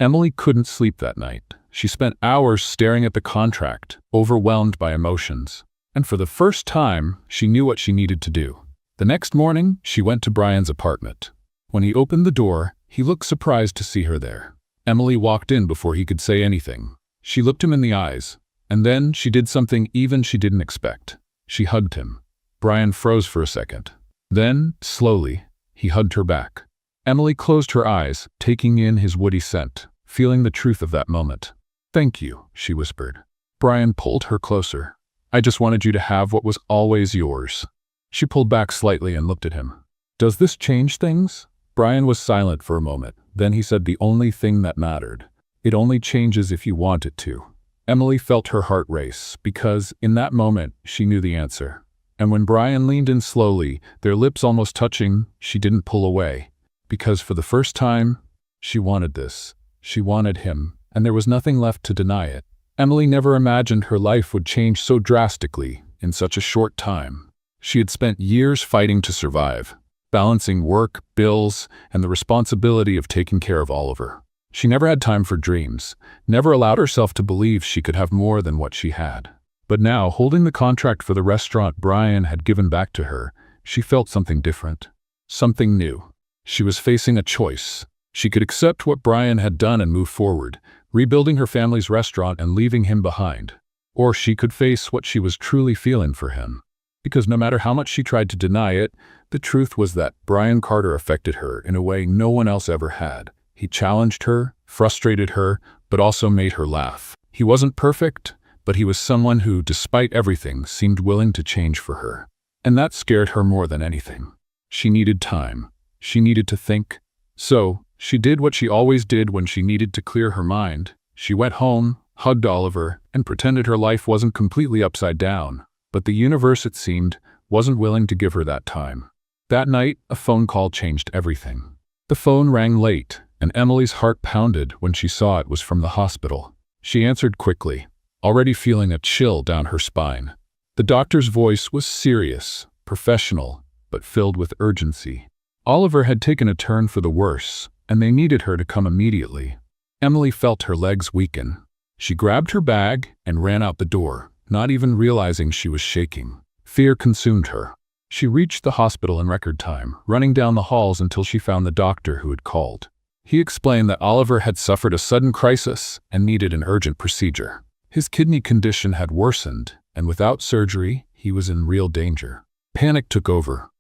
Emily couldn't sleep that night. She spent hours staring at the contract, overwhelmed by emotions. And for the first time, she knew what she needed to do. The next morning, she went to Brian's apartment. When he opened the door, he looked surprised to see her there. Emily walked in before he could say anything. She looked him in the eyes, and then she did something even she didn't expect. She hugged him. Brian froze for a second. Then, slowly, he hugged her back. Emily closed her eyes, taking in his woody scent, feeling the truth of that moment. "Thank you," she whispered. Brian pulled her closer. "I just wanted you to have what was always yours." She pulled back slightly and looked at him. "Does this change things?" Brian was silent for a moment. Then he said the only thing that mattered. "It only changes if you want it to." Emily felt her heart race, because, in that moment, she knew the answer. And when Brian leaned in slowly, their lips almost touching, she didn't pull away. Because for the first time, she wanted this. She wanted him, and there was nothing left to deny it. Emily never imagined her life would change so drastically in such a short time. She had spent years fighting to survive, balancing work, bills, and the responsibility of taking care of Oliver. She never had time for dreams, never allowed herself to believe she could have more than what she had. But now, holding the contract for the restaurant Brian had given back to her, she felt something different, something new. She was facing a choice. She could accept what Brian had done and move forward, rebuilding her family's restaurant and leaving him behind. Or she could face what she was truly feeling for him. Because no matter how much she tried to deny it, the truth was that Brian Carter affected her in a way no one else ever had. He challenged her, frustrated her, but also made her laugh. He wasn't perfect, but he was someone who, despite everything, seemed willing to change for her. And that scared her more than anything. She needed time. She needed to think. So, she did what she always did when she needed to clear her mind. She went home, hugged Oliver, and pretended her life wasn't completely upside down. But the universe, it seemed, wasn't willing to give her that time. That night, a phone call changed everything. The phone rang late, and Emily's heart pounded when she saw it was from the hospital. She answered quickly, already feeling a chill down her spine. The doctor's voice was serious, professional, but filled with urgency. Oliver had taken a turn for the worse, and they needed her to come immediately. Emily felt her legs weaken. She grabbed her bag and ran out the door, not even realizing she was shaking. Fear consumed her. She reached the hospital in record time, running down the halls until she found the doctor who had called. He explained that Oliver had suffered a sudden crisis and needed an urgent procedure. His kidney condition had worsened, and without surgery, he was in real danger. Panic took over.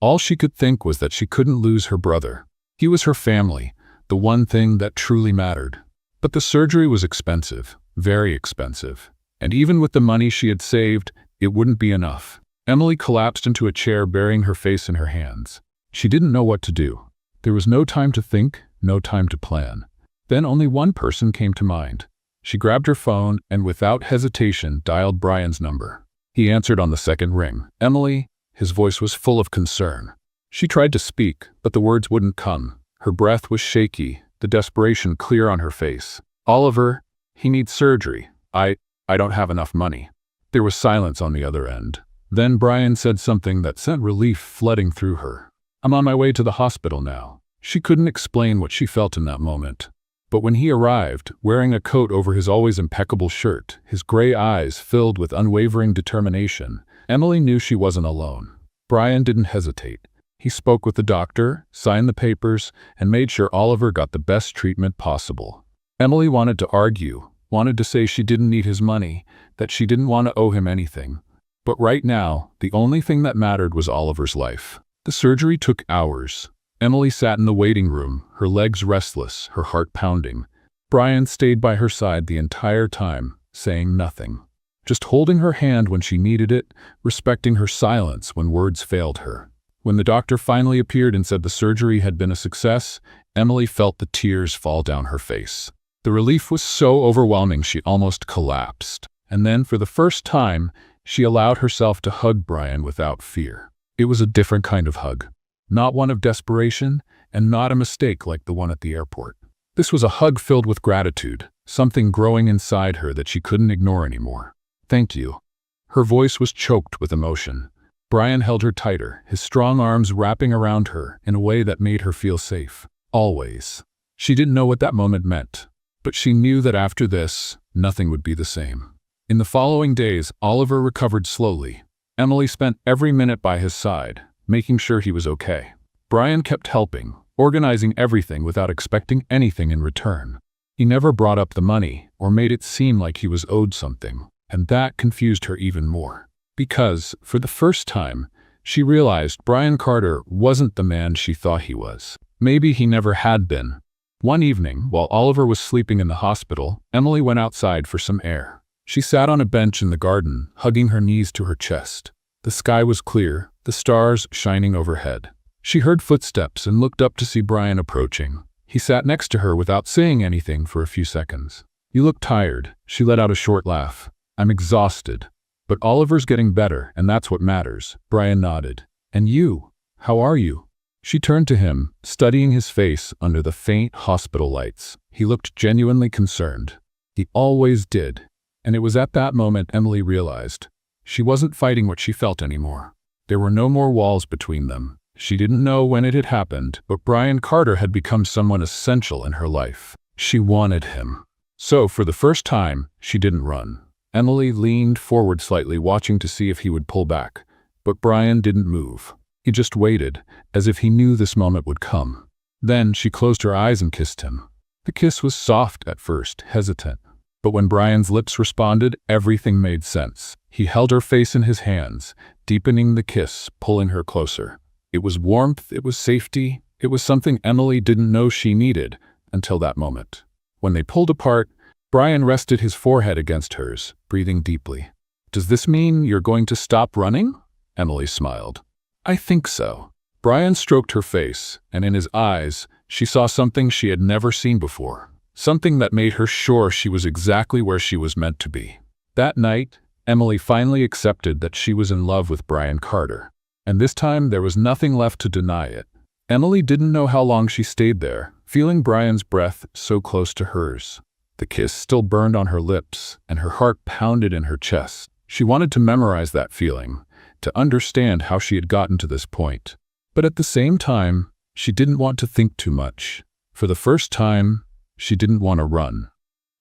All she could think was that she couldn't lose her brother. He was her family, the one thing that truly mattered. But the surgery was expensive, very expensive. And even with the money she had saved, it wouldn't be enough. Emily collapsed into a chair, burying her face in her hands. She didn't know what to do. There was no time to think, no time to plan. Then only one person came to mind. She grabbed her phone and without hesitation dialed Brian's number. He answered on the second ring. "Emily," his voice was full of concern. She tried to speak, but the words wouldn't come. Her breath was shaky, the desperation clear on her face. "Oliver, he needs surgery. I don't have enough money." There was silence on the other end. Then Brian said something that sent relief flooding through her. "I'm on my way to the hospital now." She couldn't explain what she felt in that moment. But when he arrived, wearing a coat over his always impeccable shirt, his gray eyes filled with unwavering determination, Emily knew she wasn't alone. Brian didn't hesitate. He spoke with the doctor, signed the papers, and made sure Oliver got the best treatment possible. Emily wanted to argue, wanted to say she didn't need his money, that she didn't want to owe him anything. But right now, the only thing that mattered was Oliver's life. The surgery took hours. Emily sat in the waiting room, her legs restless, her heart pounding. Brian stayed by her side the entire time, saying nothing. Just holding her hand when she needed it, respecting her silence when words failed her. When the doctor finally appeared and said the surgery had been a success, Emily felt the tears fall down her face. The relief was so overwhelming she almost collapsed. And then, for the first time, she allowed herself to hug Brian without fear. It was a different kind of hug. Not one of desperation, and not a mistake like the one at the airport. This was a hug filled with gratitude, something growing inside her that she couldn't ignore anymore. "Thank you." Her voice was choked with emotion. Brian held her tighter, his strong arms wrapping around her in a way that made her feel safe. Always. She didn't know what that moment meant, but she knew that after this, nothing would be the same. In the following days, Oliver recovered slowly. Emily spent every minute by his side, making sure he was okay. Brian kept helping, organizing everything without expecting anything in return. He never brought up the money or made it seem like he was owed something, and that confused her even more. Because, for the first time, she realized Brian Carter wasn't the man she thought he was. Maybe he never had been. One evening, while Oliver was sleeping in the hospital, Emily went outside for some air. She sat on a bench in the garden, hugging her knees to her chest. The sky was clear, the stars shining overhead. She heard footsteps and looked up to see Brian approaching. He sat next to her without saying anything for a few seconds. "You look tired," she let out a short laugh. "I'm exhausted. But Oliver's getting better, and that's what matters." Brian nodded. "And you? How are you?" She turned to him, studying his face under the faint hospital lights. He looked genuinely concerned. He always did. And it was at that moment Emily realized she wasn't fighting what she felt anymore. There were no more walls between them. She didn't know when it had happened, but Brian Carter had become someone essential in her life. She wanted him. So, for the first time, she didn't run. Emily leaned forward slightly, watching to see if he would pull back. But Brian didn't move. He just waited, as if he knew this moment would come. Then she closed her eyes and kissed him. The kiss was soft at first, hesitant. But when Brian's lips responded, everything made sense. He held her face in his hands, deepening the kiss, pulling her closer. It was warmth, it was safety, it was something Emily didn't know she needed until that moment. When they pulled apart, Brian rested his forehead against hers, breathing deeply. "Does this mean you're going to stop running?" Emily smiled. "I think so." Brian stroked her face, and in his eyes, she saw something she had never seen before. Something that made her sure she was exactly where she was meant to be. That night, Emily finally accepted that she was in love with Brian Carter. And this time, there was nothing left to deny it. Emily didn't know how long she stayed there, feeling Brian's breath so close to hers. The kiss still burned on her lips, and her heart pounded in her chest. She wanted to memorize that feeling, to understand how she had gotten to this point. But at the same time, she didn't want to think too much. For the first time, she didn't want to run.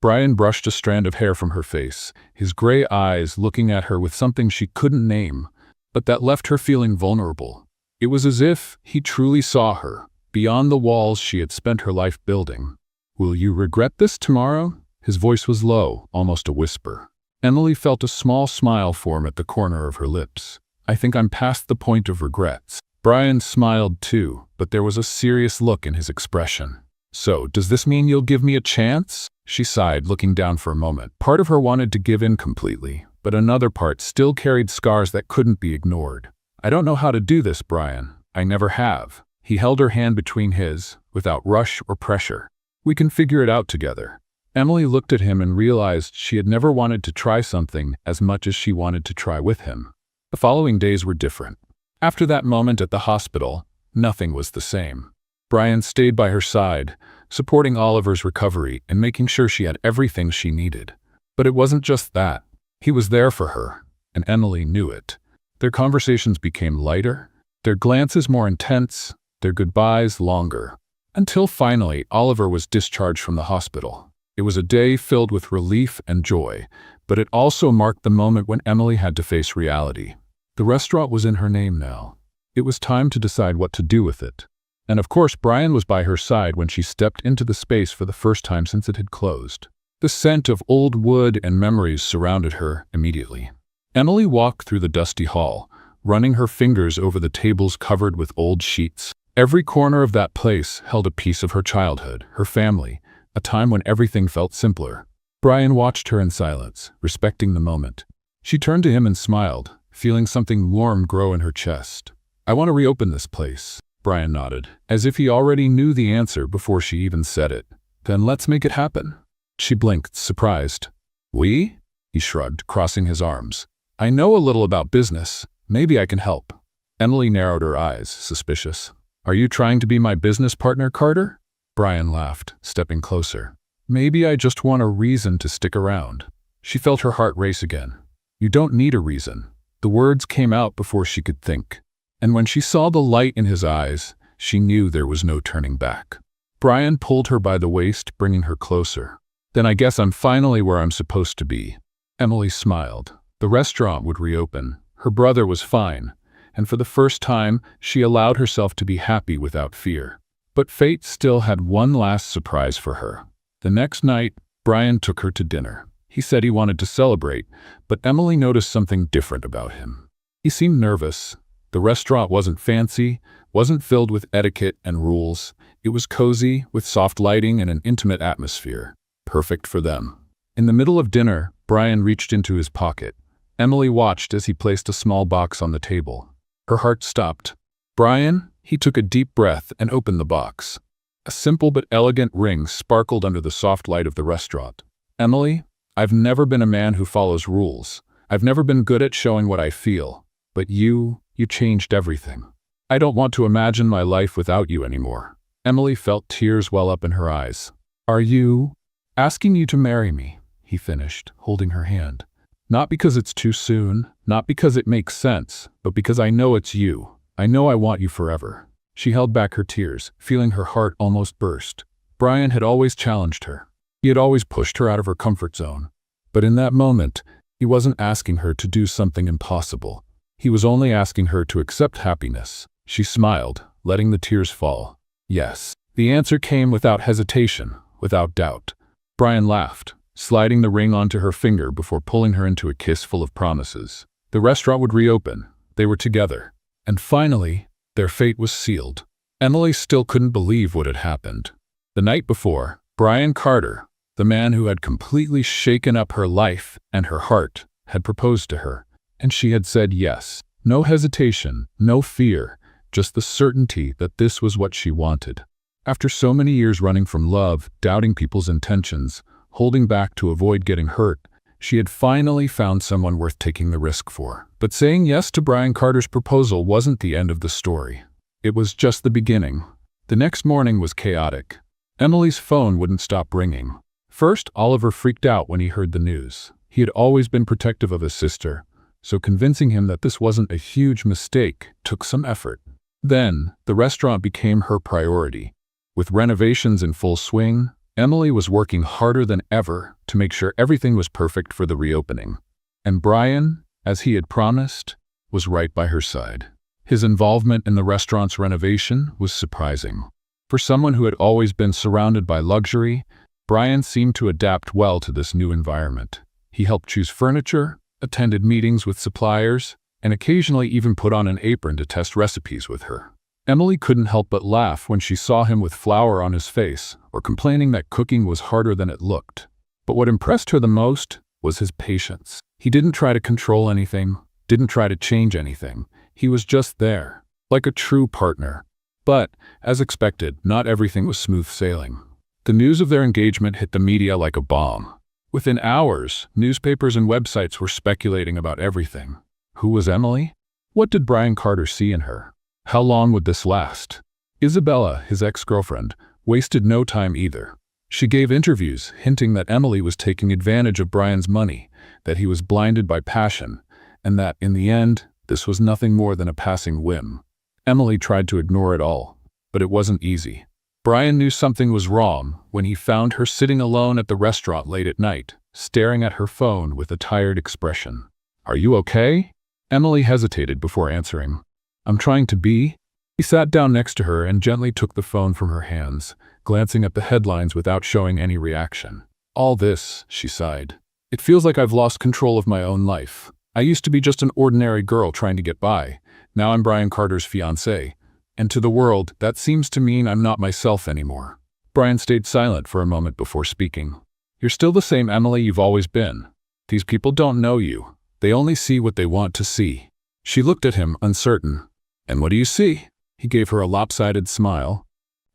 Brian brushed a strand of hair from her face, his gray eyes looking at her with something she couldn't name, but that left her feeling vulnerable. It was as if he truly saw her, beyond the walls she had spent her life building. "Will you regret this tomorrow?" His voice was low, almost a whisper. Emily felt a small smile form at the corner of her lips. "I think I'm past the point of regrets." Brian smiled too, but there was a serious look in his expression. "So, does this mean you'll give me a chance?" She sighed, looking down for a moment. Part of her wanted to give in completely, but another part still carried scars that couldn't be ignored. "I don't know how to do this, Brian. I never have." He held her hand between his, without rush or pressure. "We can figure it out together." Emily looked at him and realized she had never wanted to try something as much as she wanted to try with him. The following days were different. After that moment at the hospital, nothing was the same. Brian stayed by her side, supporting Oliver's recovery and making sure she had everything she needed. But it wasn't just that. He was there for her, and Emily knew it. Their conversations became lighter, their glances more intense, their goodbyes longer. Until finally, Oliver was discharged from the hospital. It was a day filled with relief and joy, but it also marked the moment when Emily had to face reality. The restaurant was in her name now. It was time to decide what to do with it. And of course, Brian was by her side when she stepped into the space for the first time since it had closed. The scent of old wood and memories surrounded her immediately. Emily walked through the dusty hall, running her fingers over the tables covered with old sheets. Every corner of that place held a piece of her childhood, her family, a time when everything felt simpler. Brian watched her in silence, respecting the moment. She turned to him and smiled, feeling something warm grow in her chest. "I want to reopen this place," Brian nodded, as if he already knew the answer before she even said it. "Then let's make it happen." She blinked, surprised. "We?" He shrugged, crossing his arms. "I know a little about business. Maybe I can help." Emily narrowed her eyes, suspicious. "Are you trying to be my business partner, Carter?" Brian laughed, stepping closer. "Maybe I just want a reason to stick around." She felt her heart race again. "You don't need a reason." The words came out before she could think. And when she saw the light in his eyes, she knew there was no turning back. Brian pulled her by the waist, bringing her closer. "Then I guess I'm finally where I'm supposed to be." Emily smiled. The restaurant would reopen. Her brother was fine. And for the first time, she allowed herself to be happy without fear. But fate still had one last surprise for her. The next night, Brian took her to dinner. He said he wanted to celebrate, but Emily noticed something different about him. He seemed nervous. The restaurant wasn't fancy, wasn't filled with etiquette and rules. It was cozy, with soft lighting and an intimate atmosphere. Perfect for them. In the middle of dinner, Brian reached into his pocket. Emily watched as he placed a small box on the table. Her heart stopped. "Brian?" He took a deep breath and opened the box. A simple but elegant ring sparkled under the soft light of the restaurant. "Emily, I've never been a man who follows rules. I've never been good at showing what I feel. But you changed everything. I don't want to imagine my life without you anymore." Emily felt tears well up in her eyes. "Are you?" "Asking you to marry me," he finished, holding her hand. "Not because it's too soon, not because it makes sense, but because I know it's you. I know I want you forever." She held back her tears, feeling her heart almost burst. Brian had always challenged her. He had always pushed her out of her comfort zone. But in that moment, he wasn't asking her to do something impossible. He was only asking her to accept happiness. She smiled, letting the tears fall. Yes. The answer came without hesitation, without doubt. Brian laughed, sliding the ring onto her finger before pulling her into a kiss full of promises. The restaurant would reopen. They were together. And finally, their fate was sealed. Emily still couldn't believe what had happened. The night before, Brian Carter, the man who had completely shaken up her life and her heart, had proposed to her. And she had said yes. No hesitation, no fear, just the certainty that this was what she wanted. After so many years running from love, doubting people's intentions, holding back to avoid getting hurt, she had finally found someone worth taking the risk for. But saying yes to Brian Carter's proposal wasn't the end of the story. It was just the beginning. The next morning was chaotic. Emily's phone wouldn't stop ringing. First, Oliver freaked out when he heard the news. He had always been protective of his sister, so convincing him that this wasn't a huge mistake took some effort. Then, the restaurant became her priority. With renovations in full swing, Emily was working harder than ever to make sure everything was perfect for the reopening. And Brian, as he had promised, was right by her side. His involvement in the restaurant's renovation was surprising. For someone who had always been surrounded by luxury, Brian seemed to adapt well to this new environment. He helped choose furniture, attended meetings with suppliers, and occasionally even put on an apron to test recipes with her. Emily couldn't help but laugh when she saw him with flour on his face or complaining that cooking was harder than it looked. But what impressed her the most was his patience. He didn't try to control anything, didn't try to change anything. He was just there, like a true partner. But, as expected, not everything was smooth sailing. The news of their engagement hit the media like a bomb. Within hours, newspapers and websites were speculating about everything. Who was Emily? What did Brian Carter see in her? How long would this last? Isabella, his ex-girlfriend, wasted no time either. She gave interviews hinting that Emily was taking advantage of Brian's money, that he was blinded by passion, and that, in the end, this was nothing more than a passing whim. Emily tried to ignore it all, but it wasn't easy. Brian knew something was wrong when he found her sitting alone at the restaurant late at night, staring at her phone with a tired expression. "Are you okay?" Emily hesitated before answering. "I'm trying to be." He sat down next to her and gently took the phone from her hands, glancing at the headlines without showing any reaction. All this, she sighed. It feels like I've lost control of my own life. I used to be just an ordinary girl trying to get by. Now I'm Brian Carter's fiancée. And to the world, that seems to mean I'm not myself anymore. Brian stayed silent for a moment before speaking. You're still the same Emily you've always been. These people don't know you. They only see what they want to see. She looked at him, uncertain. And what do you see? He gave her a lopsided smile.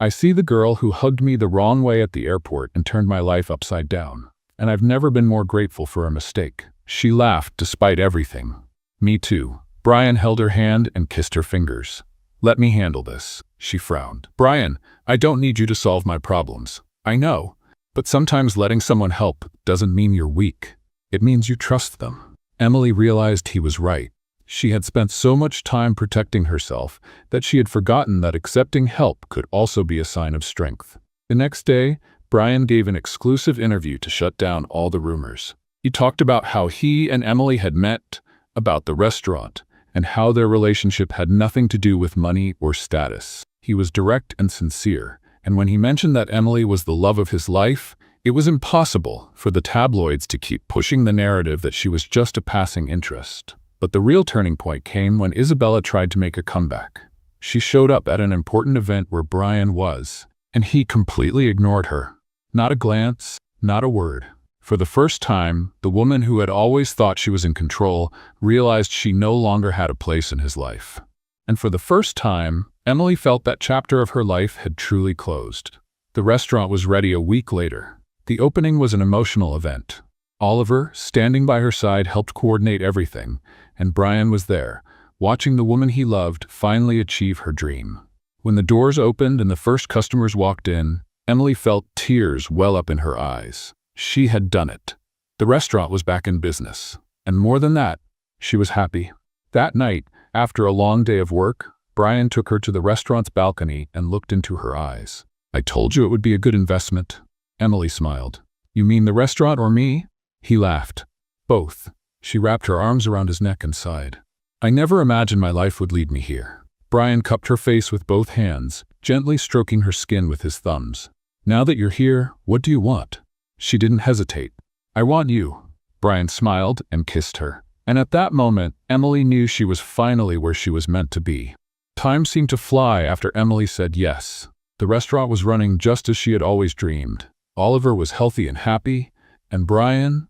I see the girl who hugged me the wrong way at the airport and turned my life upside down. And I've never been more grateful for a mistake. She laughed despite everything. Me too. Brian held her hand and kissed her fingers. Let me handle this, she frowned. Brian, I don't need you to solve my problems. I know. But sometimes letting someone help doesn't mean you're weak. It means you trust them. Emily realized he was right. She had spent so much time protecting herself that she had forgotten that accepting help could also be a sign of strength. The next day, Brian gave an exclusive interview to shut down all the rumors. He talked about how he and Emily had met, about the restaurant, and how their relationship had nothing to do with money or status. He was direct and sincere, and when he mentioned that Emily was the love of his life, it was impossible for the tabloids to keep pushing the narrative that she was just a passing interest. But the real turning point came when Isabella tried to make a comeback. She showed up at an important event where Brian was, and he completely ignored her. Not a glance, not a word. For the first time, the woman who had always thought she was in control realized she no longer had a place in his life. And for the first time, Emily felt that chapter of her life had truly closed. The restaurant was ready a week later. The opening was an emotional event. Oliver, standing by her side, helped coordinate everything, and Brian was there, watching the woman he loved finally achieve her dream. When the doors opened and the first customers walked in, Emily felt tears well up in her eyes. She had done it. The restaurant was back in business. And more than that, she was happy. That night, after a long day of work, Brian took her to the restaurant's balcony and looked into her eyes. I told you it would be a good investment. Emily smiled. You mean the restaurant or me? He laughed. Both. She wrapped her arms around his neck and sighed. I never imagined my life would lead me here. Brian cupped her face with both hands, gently stroking her skin with his thumbs. Now that you're here, what do you want? She didn't hesitate. I want you. Brian smiled and kissed her. And at that moment, Emily knew she was finally where she was meant to be. Time seemed to fly after Emily said yes. The restaurant was running just as she had always dreamed. Oliver was healthy and happy, and Brian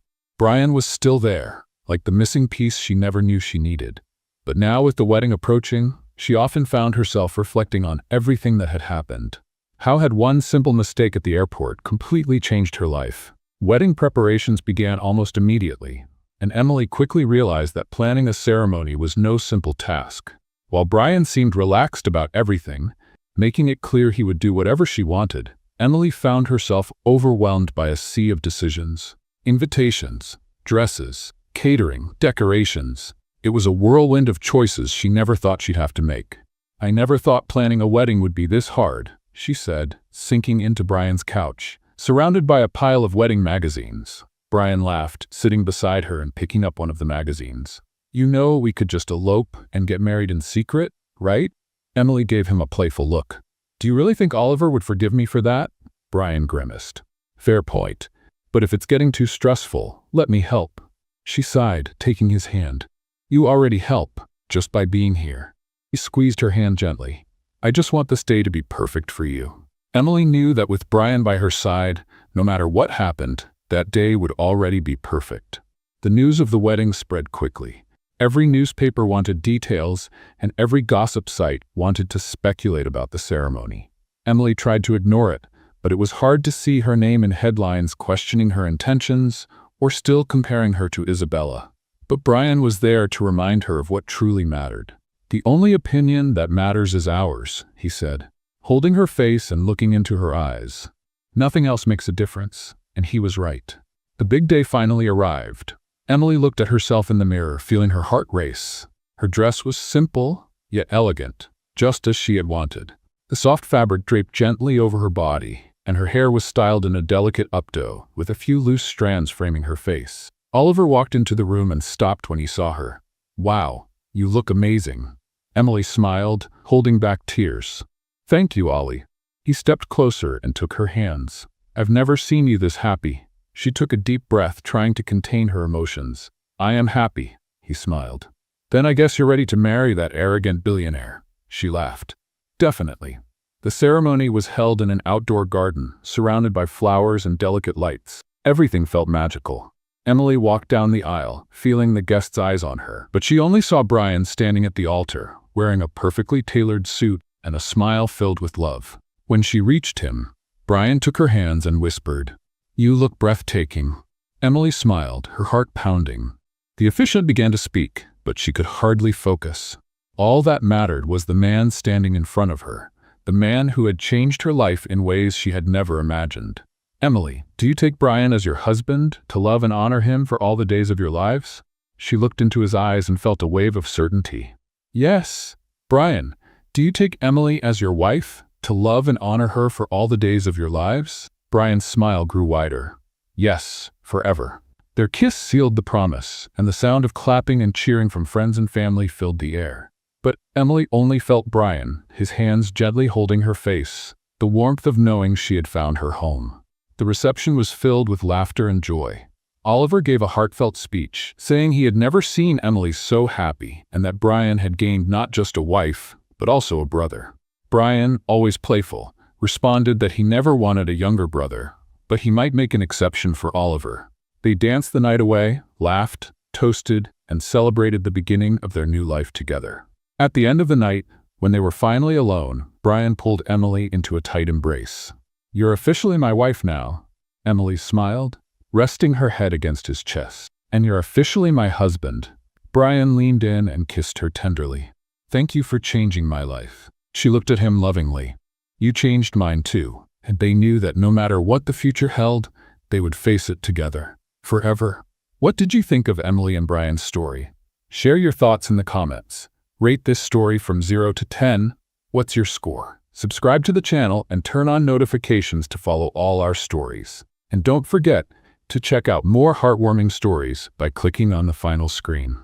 was still there, like the missing piece she never knew she needed. But now with the wedding approaching, she often found herself reflecting on everything that had happened. How had one simple mistake at the airport completely changed her life? Wedding preparations began almost immediately, and Emily quickly realized that planning a ceremony was no simple task. While Brian seemed relaxed about everything, making it clear he would do whatever she wanted, Emily found herself overwhelmed by a sea of decisions. Invitations, dresses, catering, decorations. It was a whirlwind of choices she never thought she'd have to make. I never thought planning a wedding would be this hard, she said, sinking into Brian's couch, surrounded by a pile of wedding magazines. Brian laughed, sitting beside her and picking up one of the magazines. You know we could just elope and get married in secret, right? Emily gave him a playful look. Do you really think Oliver would forgive me for that? Brian grimaced. Fair point. But if it's getting too stressful, let me help. She sighed, taking his hand. You already help, just by being here. He squeezed her hand gently. I just want this day to be perfect for you. Emily knew that with Brian by her side, no matter what happened, that day would already be perfect. The news of the wedding spread quickly. Every newspaper wanted details, and every gossip site wanted to speculate about the ceremony. Emily tried to ignore it, but it was hard to see her name in headlines questioning her intentions or still comparing her to Isabella. But Brian was there to remind her of what truly mattered. The only opinion that matters is ours, he said, holding her face and looking into her eyes. Nothing else makes a difference, and he was right. The big day finally arrived. Emily looked at herself in the mirror, feeling her heart race. Her dress was simple, yet elegant, just as she had wanted. The soft fabric draped gently over her body, and her hair was styled in a delicate updo, with a few loose strands framing her face. Oliver walked into the room and stopped when he saw her. Wow, you look amazing. Emily smiled, holding back tears. Thank you, Ollie. He stepped closer and took her hands. I've never seen you this happy, She took a deep breath, trying to contain her emotions. "I am happy," he smiled. "Then I guess you're ready to marry that arrogant billionaire," she laughed. "Definitely." The ceremony was held in an outdoor garden, surrounded by flowers and delicate lights. Everything felt magical. Emily walked down the aisle, feeling the guests' eyes on her, but she only saw Brian standing at the altar, wearing a perfectly tailored suit and a smile filled with love. When she reached him, Brian took her hands and whispered, "You look breathtaking." Emily smiled, her heart pounding. The officiant began to speak, but she could hardly focus. All that mattered was the man standing in front of her, the man who had changed her life in ways she had never imagined. "Emily, do you take Brian as your husband, to love and honor him for all the days of your lives?" She looked into his eyes and felt a wave of certainty. "Yes." "Brian, do you take Emily as your wife, to love and honor her for all the days of your lives?" Brian's smile grew wider. "Yes, forever." Their kiss sealed the promise, and the sound of clapping and cheering from friends and family filled the air. But Emily only felt Brian, his hands gently holding her face, the warmth of knowing she had found her home. The reception was filled with laughter and joy. Oliver gave a heartfelt speech, saying he had never seen Emily so happy and that Brian had gained not just a wife, but also a brother. Brian, always playful, responded that he never wanted a younger brother, but he might make an exception for Oliver. They danced the night away, laughed, toasted, and celebrated the beginning of their new life together. At the end of the night, when they were finally alone, Brian pulled Emily into a tight embrace. "You're officially my wife now," Emily smiled, resting her head against his chest. "And you're officially my husband." Brian leaned in and kissed her tenderly. "Thank you for changing my life." She looked at him lovingly. "You changed mine too." And they knew that no matter what the future held, they would face it together, forever. What did you think of Emily and Brian's story? Share your thoughts in the comments. Rate this story from 0 to 10. What's your score? Subscribe to the channel and turn on notifications to follow all our stories. And don't forget to check out more heartwarming stories by clicking on the final screen.